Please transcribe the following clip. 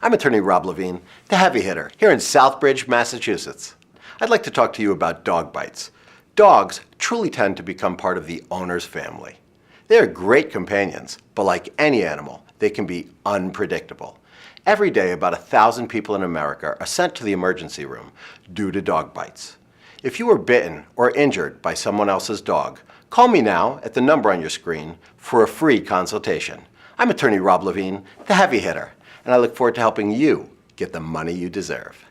I'm attorney Rob Levine, the heavy hitter, here in Southbridge, Massachusetts. I'd like to talk to you about dog bites. Dogs truly tend to become part of the owner's family. They are great companions, but like any animal, they can be unpredictable. Every day, about 1,000 people in America are sent to the emergency room due to dog bites. If you were bitten or injured by someone else's dog, call me now at the number on your screen for a free consultation. I'm attorney Rob Levine, the heavy hitter, and I look forward to helping you get the money you deserve.